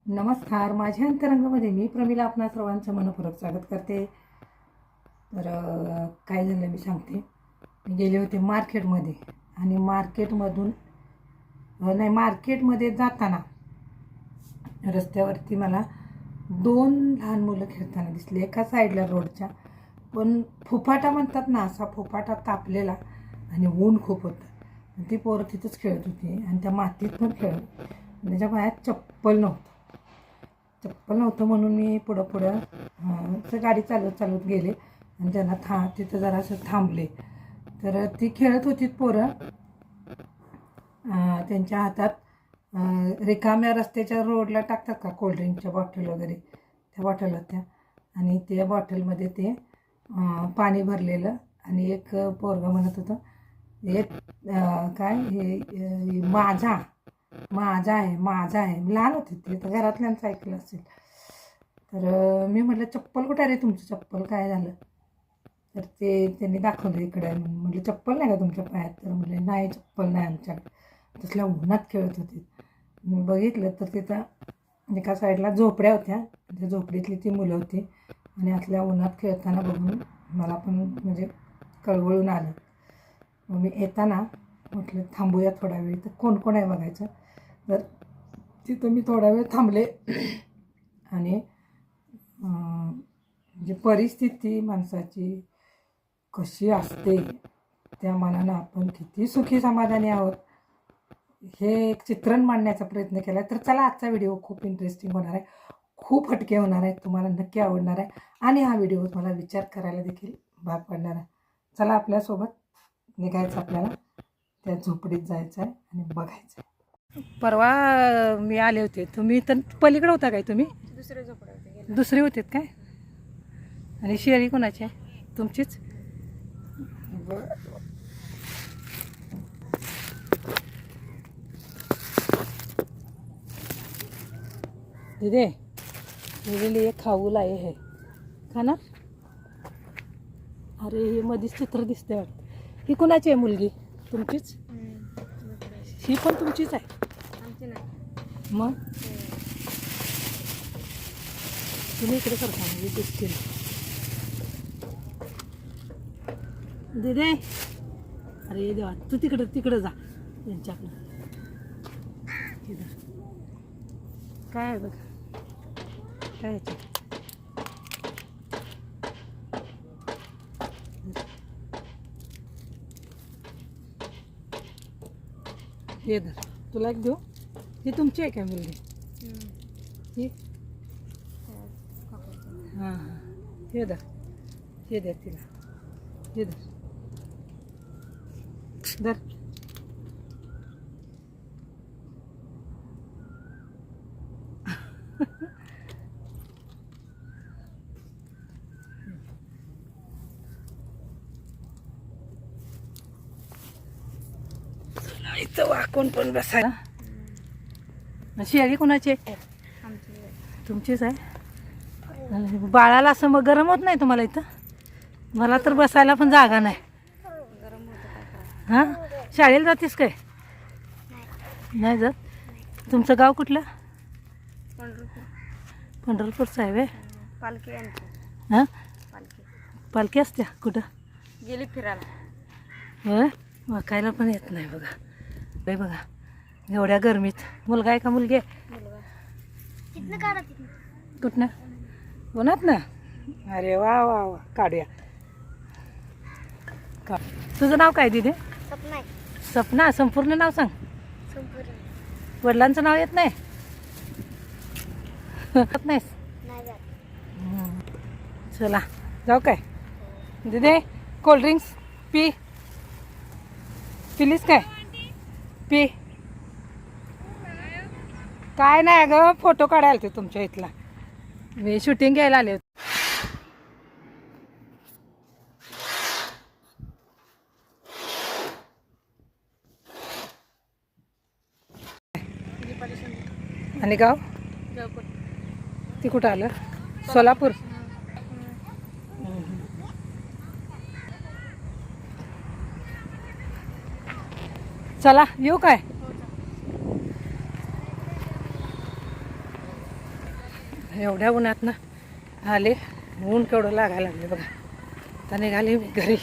नमस्कार, माझ्या अंतरंगामध्ये मी प्रमिला आपणा सर्वांचं मनपूर्वक स्वागत करते. तर काय झालं मी सांगते. मी गेले होते मार्केटमध्ये आणि मार्केटमध्ये जाताना रस्त्यावरती मला दोन लहान मुलं खेळताना दिसले एका साईडला रोडच्या. पण फुफाटा म्हणतात ना, असा फुफाटा तापलेला आणि ऊन खूप होतं. ती पोरं तिथंच खेळत होती आणि त्या मातीत पण खेळत होती. त्याच्या पायात चप्पल नव्हतं म्हणून मी पुढं गाडी चालवत गेले आणि त्यांना तिथं जरासं थांबले. तर ती खेळत होती पोरं. त्यांच्या हातात रिकाम्या रस्त्याच्या रोडला टाकतात का कोल्ड्रिंकच्या बॉटल वगैरे, त्या बॉटल होत्या आणि त्या बॉटलमध्ये ते पाणी भरलेलं. आणि एक पोरगा म्हणत होतं एक काय हे माझा आहे. लहान होते ते, तर घरातल्यांचं ऐकलं असेल. तर मी म्हटलं चप्पल कुठे रे तुमचं, चप्पल काय झालं? तर त्यांनी दाखवलं इकडे. म्हटलं चप्पल नाही का तुमच्या पायात? तर म्हटले नाही, चप्पल नाही आमच्याकडे. तसल्या उन्हात खेळत होते. मी बघितलं तर तिथं एका साईडला झोपड्या होत्या. त्या झोपडीतली ती मुलं होती आणि आतल्या उन्हात खेळताना बघून मला पण म्हणजे कळवळून आलं. मग मी येताना म्हटलं थांबूया थोडा वेळ, तर कोण आहे बघायचं. तर तिथं मी थोडा वेळ थांबले आणि म्हणजे परिस्थिती माणसाची कशी असते त्या मानानं आपण किती सुखी समाधानी आहोत हे एक चित्रण मांडण्याचा प्रयत्न केला. तर चला, आजचा व्हिडिओ खूप इंटरेस्टिंग होणार आहे, खूप हटके होणार आहे, तुम्हाला नक्की आवडणार आहे आणि हा व्हिडिओ तुम्हाला विचार करायला देखील भाग पडणार आहे. चला, आपल्यासोबत निघायचं, आपल्याला त्या झोपडीत जायचं आहे आणि बघायचं आहे. परवा मी आले होते, तुम्ही तर पलीकडे होता काय? तुम्ही दुसरे झोपडे होते. दुसरे होते काय? आणि शेळी कोणाची आहे? तुमचीच? दीदी मेरे लिए खाऊ लाये है, खाना. अरे हे मध्येच चित्र दिसते वाटतं. ही कोणाची आहे मुलगी? तुमचीच? ही पण तुमचीच आहे? आमची नाही. मग तुम्ही इकडे करता म्हणजे दिसतील. दीदी अरे देवा, तू तिकडं जा त्यांच्याकडं. काय आहे बघा, काय ह्याच्यात हे धर, तुला एक देऊ. ही तुमची आहे काय मुलगी? ही हां हे धर, हे द्या तिला, हे धर. इथं वाकून पण बसायला. शेळी कोणाची आहे? तुमचीच आहे. बाळाला असं मग गरम होत नाही तुम्हाला इथं? मला तर बसायला पण जागा नाही. हां, शाळेला जातेस काय? नाही जात. तुमचं गाव कुठलं? पंढरपूरचं आहे वे. पालखी हां, पालखी असते कुठं? गेली फिरायला. होय, वाकायला पण येत नाही बघा. बाई बघा, एवढ्या गरमीत. मुलगा आहे का मुलगी आहे? कुठनं? उन्हात ना? अरे वा वा वा, काढूया. तुझं नाव काय दीदी? सपना. संपूर्ण नाव सांग. वडिलांचं नाव येत नाही? येत नाहीस? चला जाऊ काय? दीदी कोल्ड्रिंक्स पिलीस काय? पी. काय नाही ग, फोटो काढायला ते तुमच्या इथला. मी शूटिंग घ्यायला आले होते. आणि गाव ती कुठं आलं? सोलापूर. चला येऊ काय? एवढ्या उन्हात ना आले, ऊन केवढं लागायला लागले बघा. आता निघाले मी घरी.